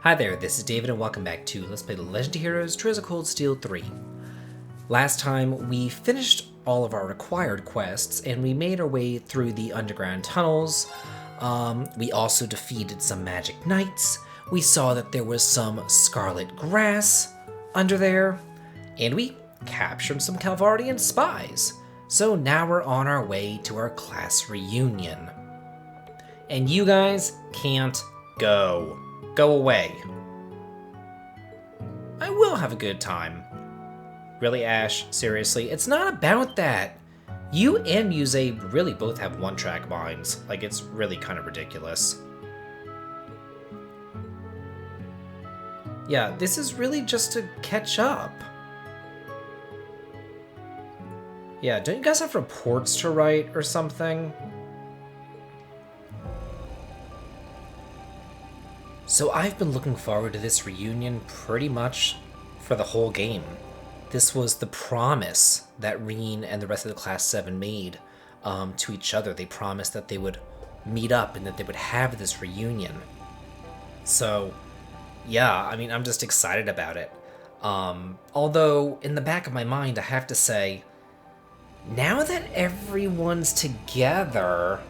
Hi there, this is David and welcome back to Let's Play the Legend of Heroes Trails of Cold Steel 3. Last time we finished all of our required quests and we made our way through the underground tunnels. We also defeated some magic knights. We saw that there was some scarlet grass under there, and we captured some Calvardian spies. So now we're on our way to our class reunion. And you guys can't go. Go away. I will have a good time. Really, Ash? Seriously? It's not about that. You and Muse really both have one-track minds. Like, it's really kind of ridiculous. Yeah, this is really just to catch up. Yeah, don't you guys have reports to write or something? So I've been looking forward to this reunion pretty much for the whole game. This was the promise that Reen and the rest of the Class 7 made to each other. They promised that they would meet up and that they would have this reunion. So, yeah, I mean, I'm just excited about it. Although, in the back of my mind, I have to say, now that everyone's together,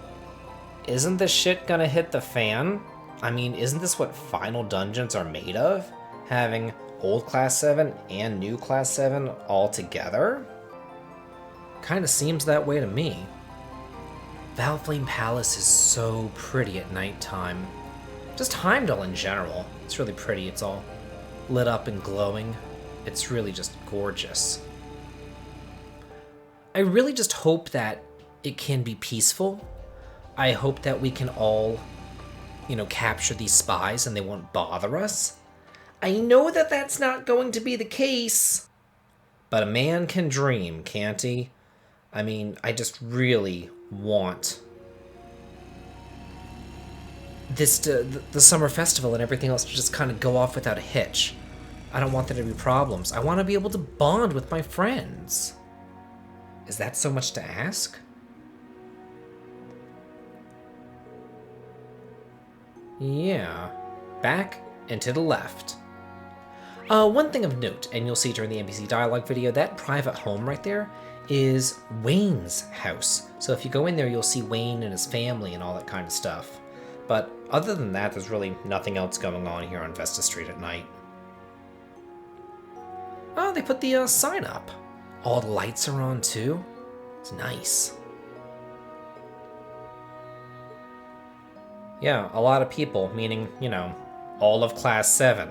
isn't this shit gonna hit the fan? I mean, isn't this what final dungeons are made of? Having old Class 7 and new Class 7 all together? Kinda seems that way to me. Valflame Palace is so pretty at nighttime. Just Heimdall in general. It's really pretty. It's all lit up and glowing. It's really just gorgeous. I really just hope that it can be peaceful. I hope that we can all, capture these spies and they won't bother us. I know that that's not going to be the case, but a man can dream, can't he? I mean, I just really want this the summer festival and everything else to just kind of go off without a hitch. I don't want there to be problems. I want to be able to bond with my friends. Is that so much to ask? Yeah. Back and to the left. One thing of note, and you'll see during the NPC dialogue video, that private home right there is Wayne's house. So if you go in there, you'll see Wayne and his family and all that kind of stuff. But other than that, there's really nothing else going on here on Vesta Street at night. Oh, they put the sign up. All the lights are on too. It's nice. Yeah, a lot of people, meaning, all of Class 7.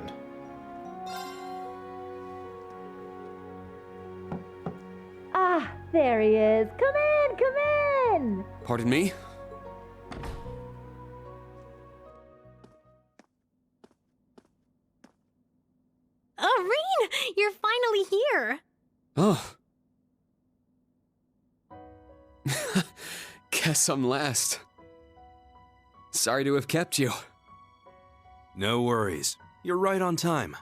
Ah, there he is. Come in, come in! Pardon me? Oh, Reen! You're finally here! Oh. Guess I'm last. Sorry to have kept you. No worries. You're right on time.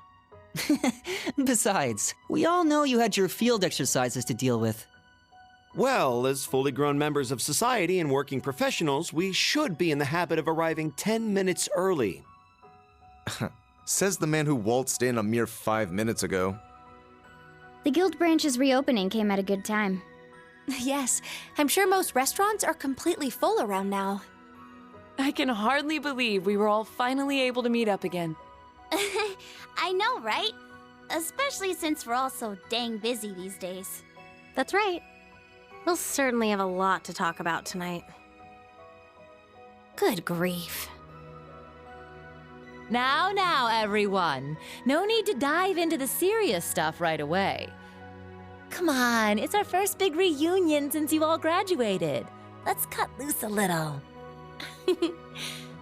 Besides, we all know you had your field exercises to deal with. Well, as fully grown members of society and working professionals, we should be in the habit of arriving 10 minutes early. Says the man who waltzed in a mere 5 minutes ago. The guild branch's reopening came at a good time. Yes, I'm sure most restaurants are completely full around now. I can hardly believe we were all finally able to meet up again. I know, right? Especially since we're all so dang busy these days. That's right. We'll certainly have a lot to talk about tonight. Good grief. Now, everyone. No need to dive into the serious stuff right away. Come on, it's our first big reunion since you all graduated. Let's cut loose a little.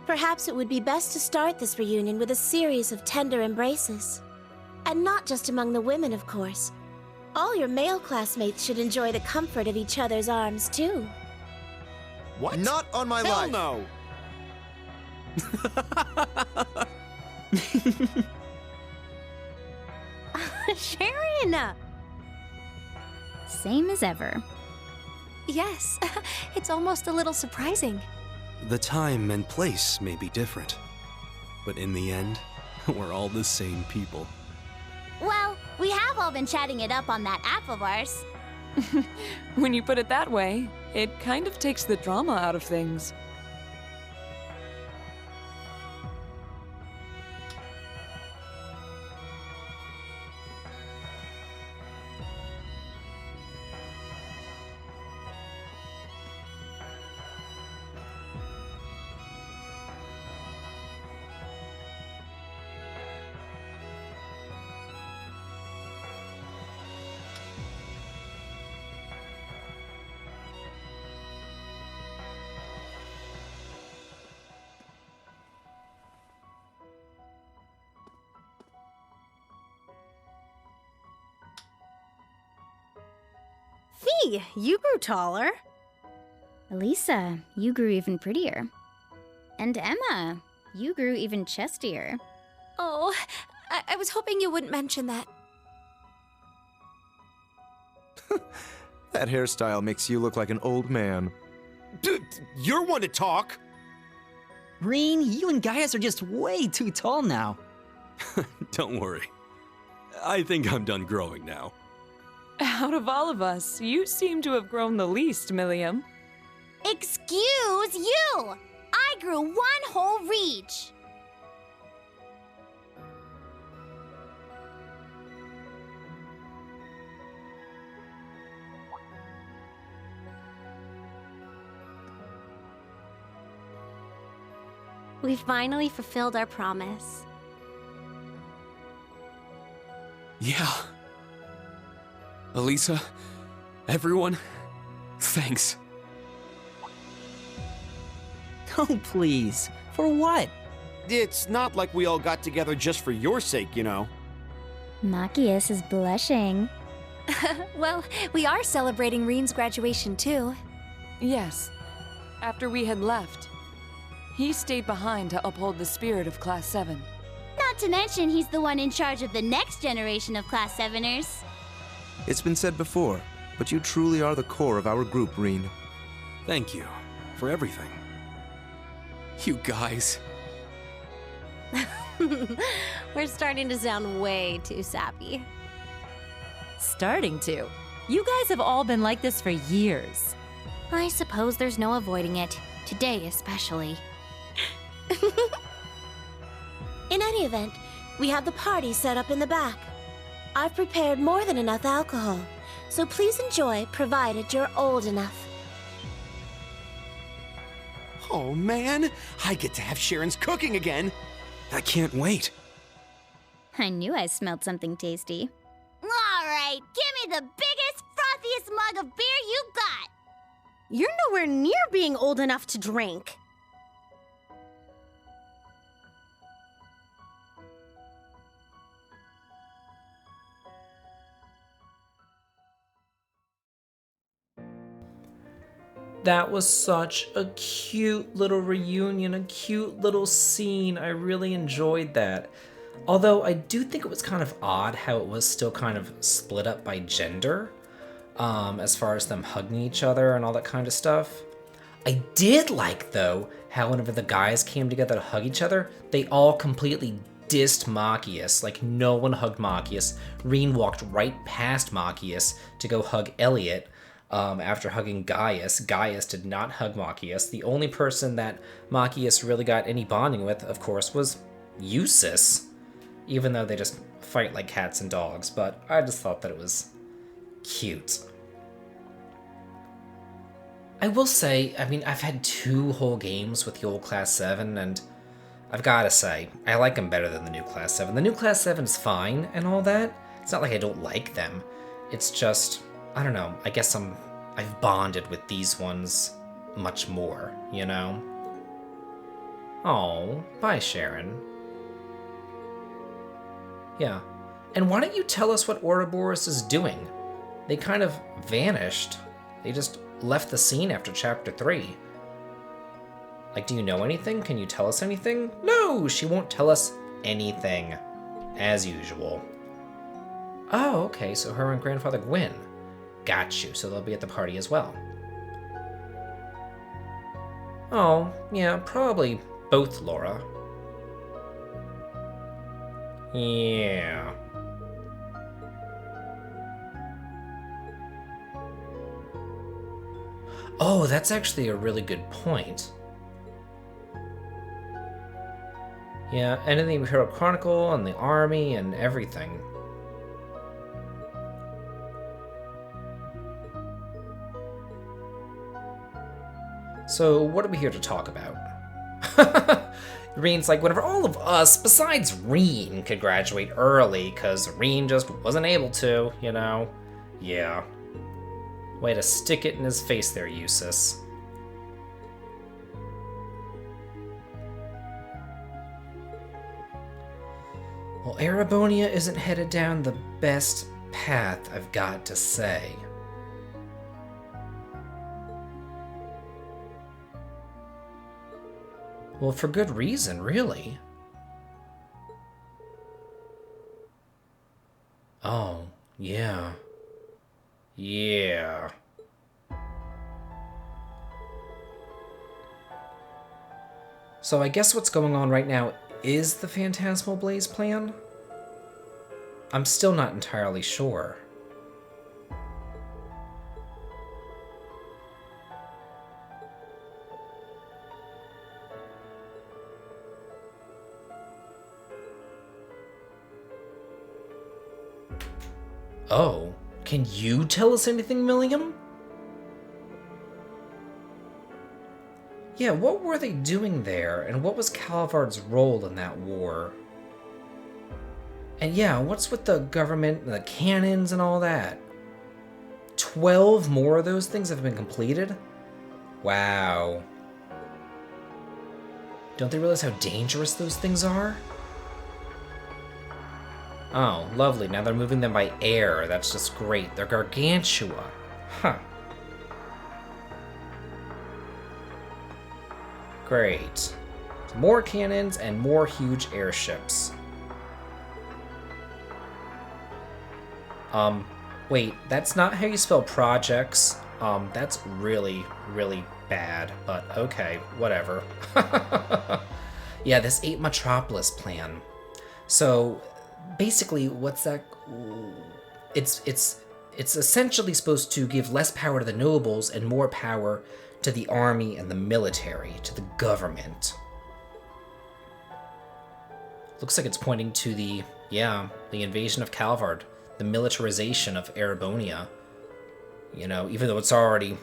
Perhaps it would be best to start this reunion with a series of tender embraces. And not just among the women, of course. All your male classmates should enjoy the comfort of each other's arms, too. What? Not on my Hell life! no! Sharon! Same as ever. Yes, it's almost a little surprising. The time and place may be different, but in the end, We're all the same people. Well, we have all been chatting it up on that app of ours. When you put it that way, it kind of takes the drama out of things. Fee, you grew taller. Elisa, you grew even prettier. And Emma, you grew even chestier. Oh, I was hoping you wouldn't mention that. That hairstyle makes you look like an old man. You're one to talk. Reen, you and Gaius are just way too tall now. Don't worry. I think I'm done growing now. Out of all of us, you seem to have grown the least, Milliam. Excuse you! I grew one whole reach. We finally fulfilled our promise. Yeah. Elisa, everyone, thanks. Oh, please. For what? It's not like we all got together just for your sake, you know. Machias is blushing. Well, we are celebrating Reen's graduation too. Yes. After we had left, he stayed behind to uphold the spirit of Class 7. Not to mention he's the one in charge of the next generation of Class 7ers. It's been said before, but you truly are the core of our group, Reen. Thank you for everything. You guys. We're starting to sound way too sappy. Starting to. You guys have all been like this for years. I suppose there's no avoiding it. Today, especially. In any event, we have the party set up in the back. I've prepared more than enough alcohol, so please enjoy provided you're old enough. Oh man, I get to have Sharon's cooking again. I can't wait. I knew I smelled something tasty. All right, give me the biggest, frothiest mug of beer you got. You're nowhere near being old enough to drink. That was such a cute little reunion, a cute little scene. I really enjoyed that. Although I do think it was kind of odd how it was still kind of split up by gender, as far as them hugging each other and all that kind of stuff. I did like, though, how whenever the guys came together to hug each other, they all completely dissed Machias. Like, no one hugged Machias. Reen walked right past Machias to go hug Elliot. After hugging Gaius. Gaius did not hug Machias. The only person that Machias really got any bonding with, of course, was Eustace. Even though they just fight like cats and dogs, but I just thought that it was cute. I will say, I mean, I've had 2 whole games with the old Class 7, and I've gotta say, I like them better than the new Class 7. The new Class 7 is fine and all that. It's not like I don't like them. It's just, I don't know, I guess I've bonded with these ones much more, you know? Oh, bye, Sharon. Yeah. And why don't you tell us what Ouroboros is doing? They kind of vanished. They just left the scene after Chapter 3. Like, do you know anything? Can you tell us anything? No, she won't tell us anything. As usual. Oh, okay, so her and Grandfather Gwyn. Got you, so they'll be at the party as well. Oh, yeah, probably both, Laura. Yeah. Oh, that's actually a really good point. Yeah, anything with Hero Chronicle and the army and everything. So, what are we here to talk about? Reen's like, whenever all of us, besides Reen, could graduate early, because Reen just wasn't able to, you know? Yeah. Way to stick it in his face there, Eustace. Well, Erebonia isn't headed down the best path, I've got to say. Well, for good reason, really. Oh, yeah. Yeah. So I guess what's going on right now is the Phantasmal Blaze plan? I'm still not entirely sure. Oh, can you tell us anything, Milliam? Yeah, what were they doing there, and what was Calvard's role in that war? And yeah, what's with the government and the cannons and all that? 12 more of those things have been completed? Wow. Don't they realize how dangerous those things are? Oh, lovely. Now they're moving them by air. That's just great. They're gargantua. Huh. Great. More cannons and more huge airships. Wait, that's not how you spell projects. That's really, really bad, but okay, whatever. Yeah, this 8 Metropolis plan. So, basically, what's that? It's essentially supposed to give less power to the nobles and more power to the army and the military, to the government. Looks like it's pointing to the invasion of Calvard, the militarization of Erebonia. You know, even though it's already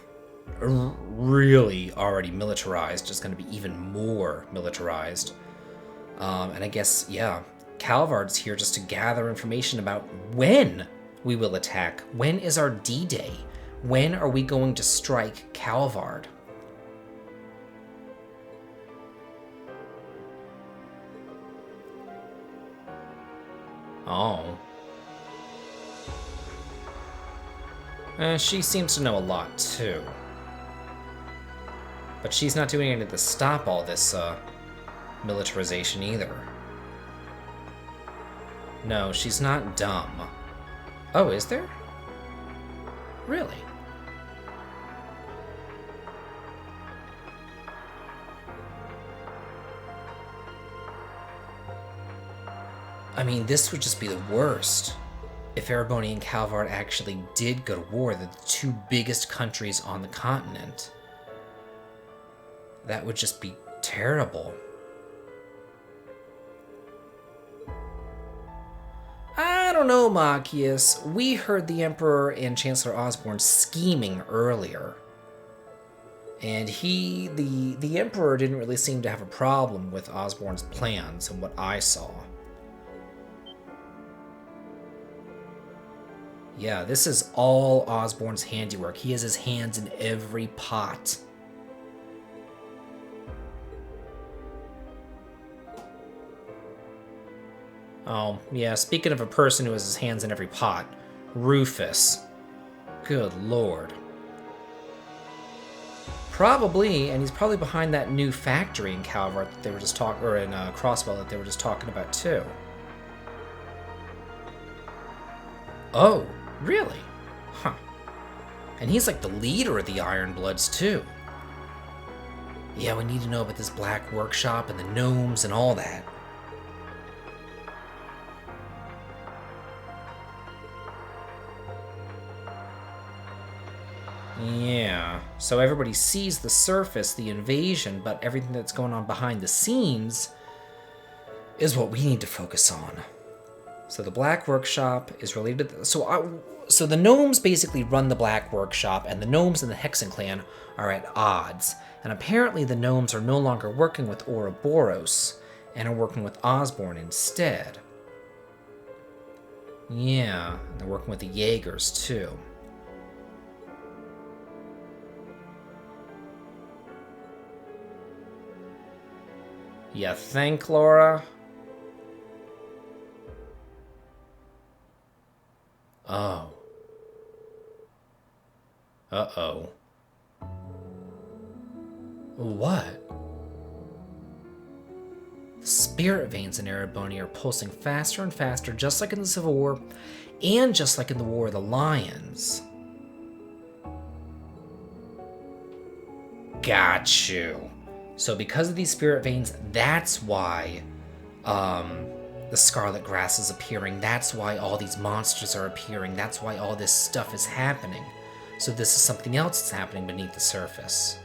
really already militarized, it's going to be even more militarized. And I guess, yeah, Calvard's here just to gather information about when we will attack. When is our D-Day? When are we going to strike Calvard? Oh. She seems to know a lot, too. But she's not doing anything to stop all this, militarization either. No, she's not dumb. Oh, is there? Really? I mean, this would just be the worst. If Erebonia and Calvard actually did go to war, the two biggest countries on the continent. That would just be terrible. I don't know, Machias. We heard the Emperor and Chancellor Osborne scheming earlier. And the Emperor didn't really seem to have a problem with Osborne's plans and what I saw. Yeah, this is all Osborne's handiwork. He has his hands in every pot. Oh, yeah, speaking of a person who has his hands in every pot, Rufus. Good lord. Probably, and he's probably behind that new factory in Calvert that they were just talking, or in Crosswell that they were just talking about too. Oh, really? Huh. And he's like the leader of the Ironbloods too. Yeah, we need to know about this black workshop and the gnomes and all that. Yeah, so everybody sees the surface, the invasion, but everything that's going on behind the scenes is what we need to focus on. So the Black Workshop is related to... So the gnomes basically run the Black Workshop, and the gnomes in the Hexen clan are at odds. And apparently the gnomes are no longer working with Ouroboros, and are working with Osborne instead. Yeah, they're working with the Jaegers too. You think, Laura? Oh. Uh-oh. What? The spirit veins in Ereboni are pulsing faster and faster, just like in the Civil War, and just like in the War of the Lions. Got you. So because of these spirit veins, that's why the scarlet grass is appearing. That's why all these monsters are appearing. That's why all this stuff is happening. So this is something else that's happening beneath the surface.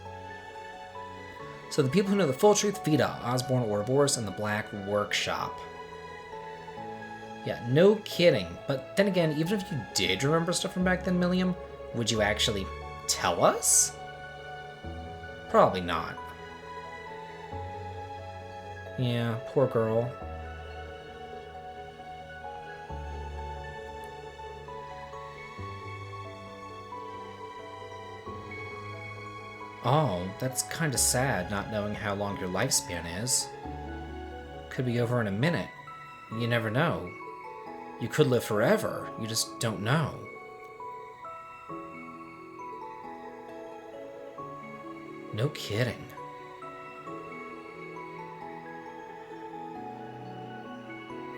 So the people who know the full truth, Vita, Osborne, Ouroboros, and the Black Workshop. Yeah, no kidding. But then again, even if you did remember stuff from back then, Milliam, would you actually tell us? Probably not. Yeah, poor girl. Oh, that's kinda sad, not knowing how long your lifespan is. Could be over in a minute. You never know. You could live forever, you just don't know. No kidding.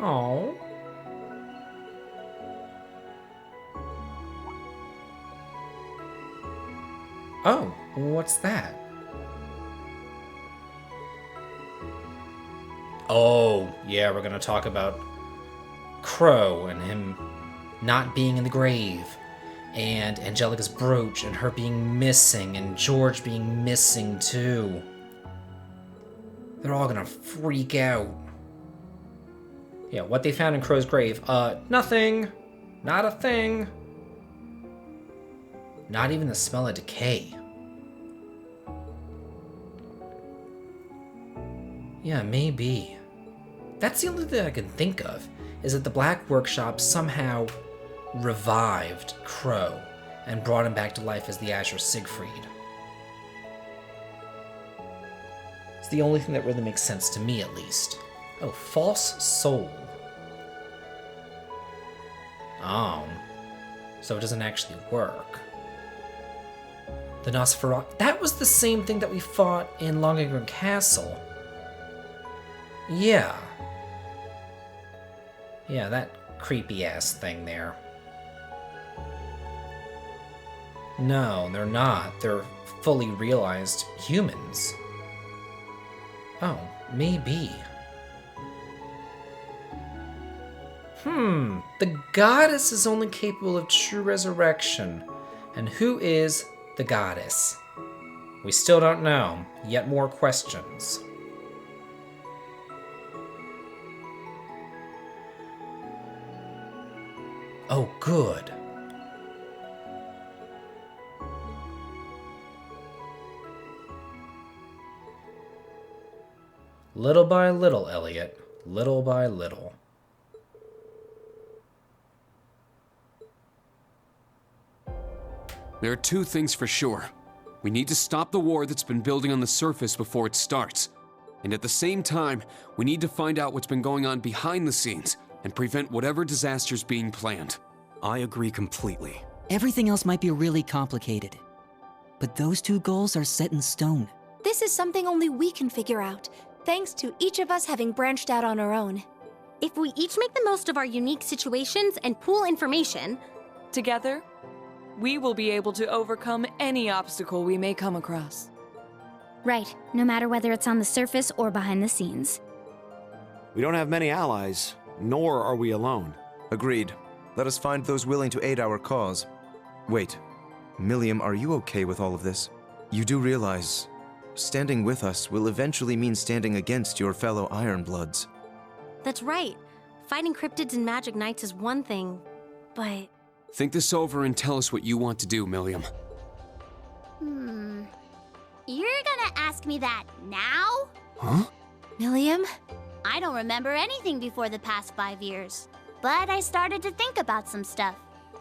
Oh. Oh, what's that? Oh, yeah, we're gonna talk about Crow and him not being in the grave, and Angelica's brooch and her being missing, and George being missing too. They're all gonna freak out. Yeah, what they found in Crow's grave? Nothing. Not a thing. Not even the smell of decay. Yeah, maybe. That's the only thing I can think of, is that the Black Workshop somehow revived Crow and brought him back to life as the Azure Siegfried. It's the only thing that really makes sense to me, at least. Oh, false soul. Oh. So it doesn't actually work. The Nosferatu... That was the same thing that we fought in Lohengrin Castle. Yeah. Yeah, that creepy-ass thing there. No, they're not. They're fully realized humans. Oh, maybe. The goddess is only capable of true resurrection. And who is the goddess? We still don't know. Yet more questions. Oh, good. Little by little, Elliot. Little by little. There are two things for sure. We need to stop the war that's been building on the surface before it starts. And at the same time, we need to find out what's been going on behind the scenes and prevent whatever disaster's being planned. I agree completely. Everything else might be really complicated, but those two goals are set in stone. This is something only we can figure out, thanks to each of us having branched out on our own. If we each make the most of our unique situations and pool information, together, we will be able to overcome any obstacle we may come across. Right, no matter whether it's on the surface or behind the scenes. We don't have many allies, nor are we alone. Agreed. Let us find those willing to aid our cause. Wait, Milliam, are you okay with all of this? You do realize standing with us will eventually mean standing against your fellow Ironbloods. That's right. Fighting cryptids and magic knights is one thing, but... Think this over and tell us what you want to do, Milliam. You're gonna ask me that now? Huh? Milliam? I don't remember anything before the past 5 years. But I started to think about some stuff.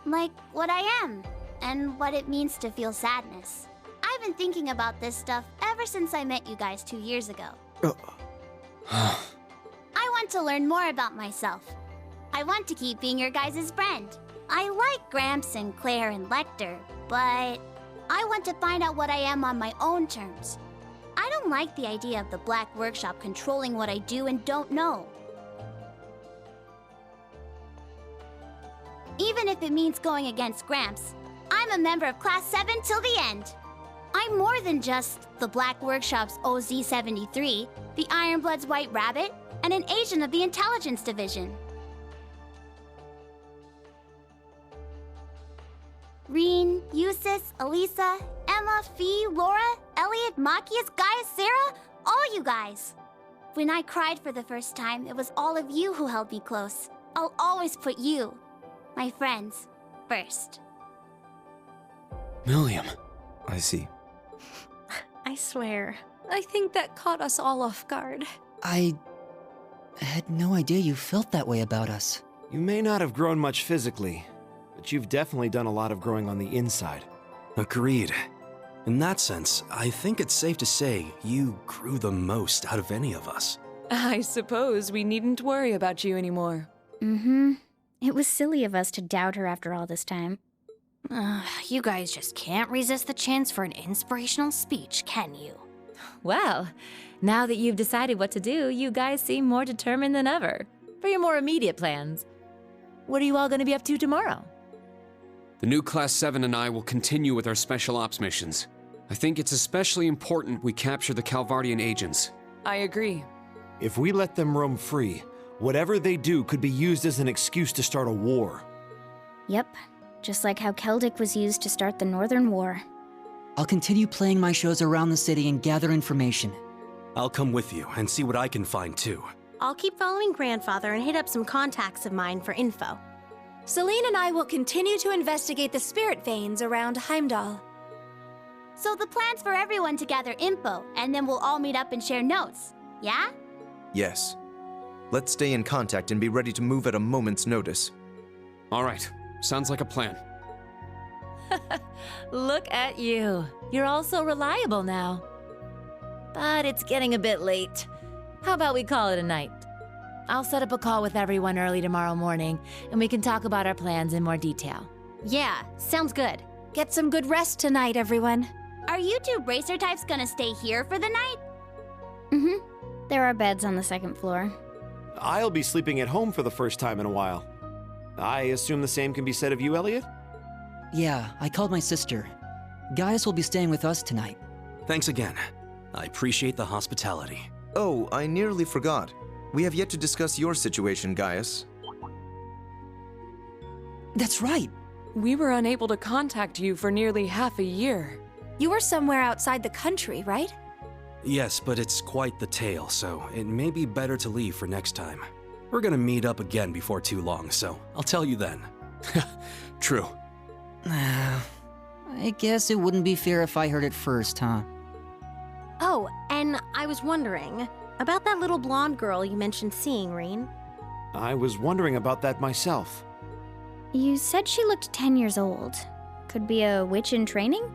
Like what I am, and what it means to feel sadness. I've been thinking about this stuff ever since I met you guys 2 years ago. I want to learn more about myself. I want to keep being your guys' friend. I like Gramps and Claire and Lecter, but I want to find out what I am on my own terms. I don't like the idea of the Black Workshop controlling what I do and don't know. Even if it means going against Gramps, I'm a member of Class 7 till the end. I'm more than just the Black Workshop's OZ-73, the Ironblood's White Rabbit, and an agent of the Intelligence Division. Reen, Eustace, Elisa, Emma, Fee, Laura, Elliot, Machias, Gaius, Sarah, all you guys. When I cried for the first time, it was all of you who held me close. I'll always put you, my friends, first. Milliam. I see. I swear, I think that caught us all off guard. I had no idea you felt that way about us. You may not have grown much physically, but you've definitely done a lot of growing on the inside. Agreed. In that sense, I think it's safe to say you grew the most out of any of us. I suppose we needn't worry about you anymore. Mm-hmm. It was silly of us to doubt her after all this time. You guys just can't resist the chance for an inspirational speech, can you? Well, now that you've decided what to do, you guys seem more determined than ever. For your more immediate plans, what are you all going to be up to tomorrow? The new Class 7 and I will continue with our special ops missions. I think it's especially important we capture the Calvardian agents. I agree. If we let them roam free, whatever they do could be used as an excuse to start a war. Yep, just like how Celtic was used to start the Northern War. I'll continue playing my shows around the city and gather information. I'll come with you and see what I can find too. I'll keep following Grandfather and hit up some contacts of mine for info. Celine and I will continue to investigate the spirit veins around Heimdall. So the plan's for everyone to gather info, and then we'll all meet up and share notes, yeah? Yes. Let's stay in contact and be ready to move at a moment's notice. All right, sounds like a plan. Look at you. You're all so reliable now. But it's getting a bit late. How about we call it a night? I'll set up a call with everyone early tomorrow morning, and we can talk about our plans in more detail. Yeah, sounds good. Get some good rest tonight, everyone. Are you two bracer types gonna stay here for the night? Mm-hmm. There are beds on the second floor. I'll be sleeping at home for the first time in a while. I assume the same can be said of you, Elliot? Yeah, I called my sister. Gaius will be staying with us tonight. Thanks again. I appreciate the hospitality. Oh, I nearly forgot. We have yet to discuss your situation, Gaius. That's right. We were unable to contact you for nearly half a year. You were somewhere outside the country, right? Yes, but it's quite the tale, so it may be better to leave for next time. We're gonna meet up again before too long, so I'll tell you then. True. I guess it wouldn't be fair if I heard it first, huh? Oh, and I was wondering about that little blonde girl you mentioned seeing, Reen. I was wondering about that myself. You said she looked 10 years old. Could be a witch in training?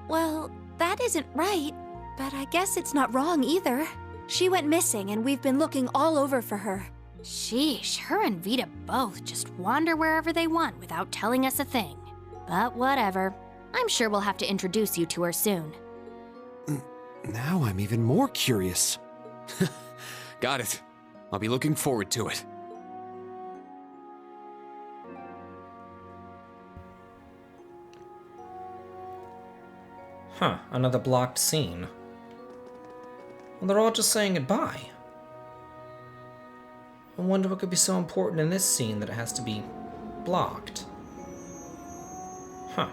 Well, that isn't right, but I guess it's not wrong either. She went missing and we've been looking all over for her. Sheesh, her and Vita both just wander wherever they want without telling us a thing. But whatever. I'm sure we'll have to introduce you to her soon. Now I'm even more curious. Got it. I'll be looking forward to it. Huh, another blocked scene. Well, they're all just saying goodbye. I wonder what could be so important in this scene that it has to be blocked. Huh.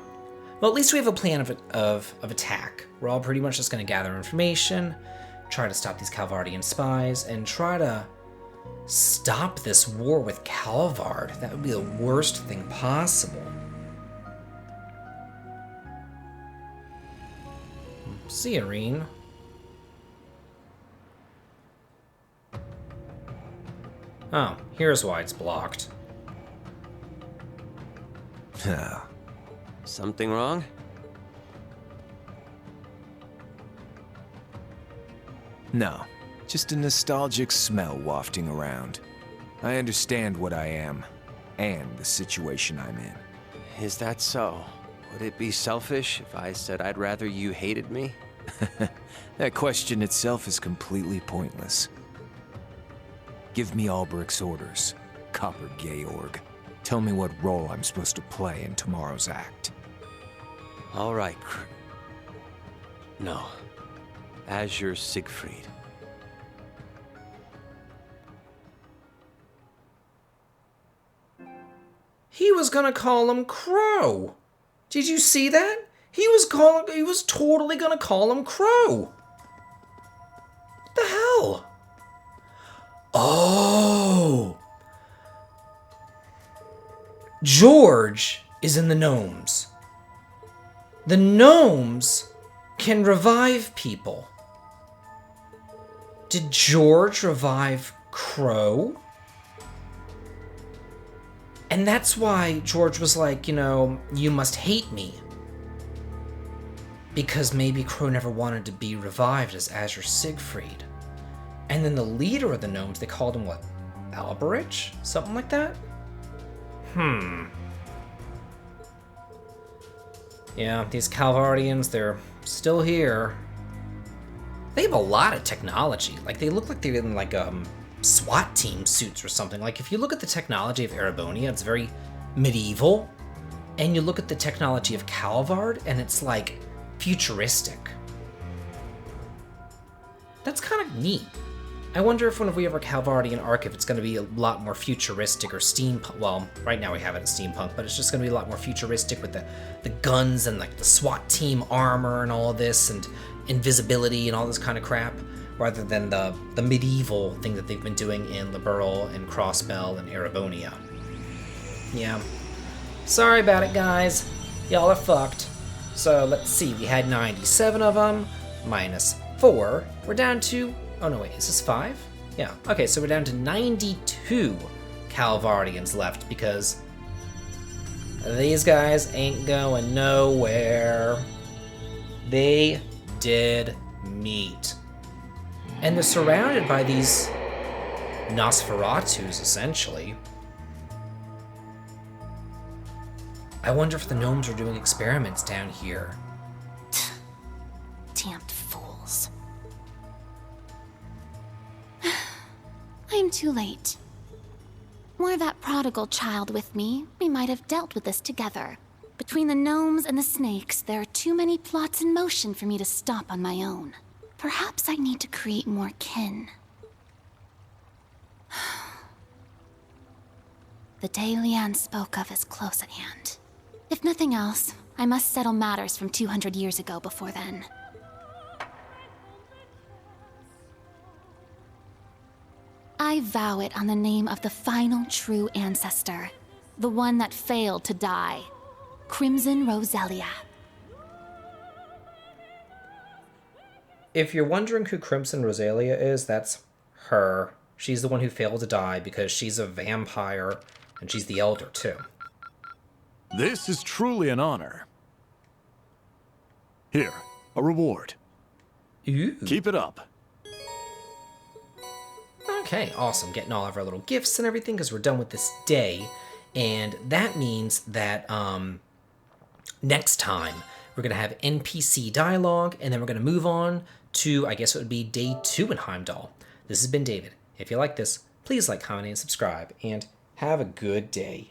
Well, at least we have a plan of attack. We're all pretty much just going to gather information, try to stop these Calvardian spies, and try to stop this war with Calvard. That would be the worst thing possible. See you, Reen. Oh, here's why it's blocked. Something wrong? No, just a nostalgic smell wafting around. I understand what I am, and the situation I'm in. Is that so? Would it be selfish if I said I'd rather you hated me? That question itself is completely pointless. Give me Albrecht's orders, Copper Georg. Tell me what role I'm supposed to play in tomorrow's act. All right, No. Azure Siegfried. He was gonna call him Crow. Did you see that? He was totally gonna call him Crow. What the hell? Oh. George is in the gnomes. The gnomes can revive people. Did George revive Crow? And that's why George was like, you know, you must hate me. Because maybe Crow never wanted to be revived as Azure Siegfried. And then the leader of the gnomes, they called him what? Alberich? Something like that? Yeah, these Calvardians, they're still here. They have a lot of technology. Like, they look like they're in, like, SWAT team suits or something. Like, if you look at the technology of Erebonia, it's very medieval. And you look at the technology of Calvard, and it's, like, futuristic. That's kind of neat. I wonder if whenever we have our Calvardian arc, if it's going to be a lot more futuristic or steampunk. Well, right now we have it at steampunk, but it's just going to be a lot more futuristic with the guns and like the SWAT team armor and all this and invisibility and all this kind of crap, rather than the medieval thing that they've been doing in Liberl and Crossbell and Erebonia. Yeah. Sorry about it, guys. Y'all are fucked. So let's see, we had 97 of them, minus 4. We're down to... Oh no, wait, is this 5? Yeah, okay, so we're down to 92 Calvardians left because these guys ain't going nowhere. They did meet. And they're surrounded by these Nosferatus, essentially. I wonder if the gnomes are doing experiments down here. Damned fools. I'm too late. Were that prodigal child with me, we might have dealt with this together. Between the gnomes and the snakes, there are too many plots in motion for me to stop on my own. Perhaps I need to create more kin. The day Leanne spoke of is close at hand. If nothing else, I must settle matters from 200 years ago before then. I vow it on the name of the final true ancestor, the one that failed to die, Crimson Roselia. If you're wondering who Crimson Roselia is, that's her. She's the one who failed to die because she's a vampire, and she's the elder, too. This is truly an honor. Here, a reward. Ooh. Keep it up. Okay, awesome. Getting all of our little gifts and everything because we're done with this day. And that means that next time we're going to have NPC dialogue, and then we're going to move on to, I guess it would be day 2 in Heimdall. This has been David. If you like this, please like, comment, and subscribe, and have a good day.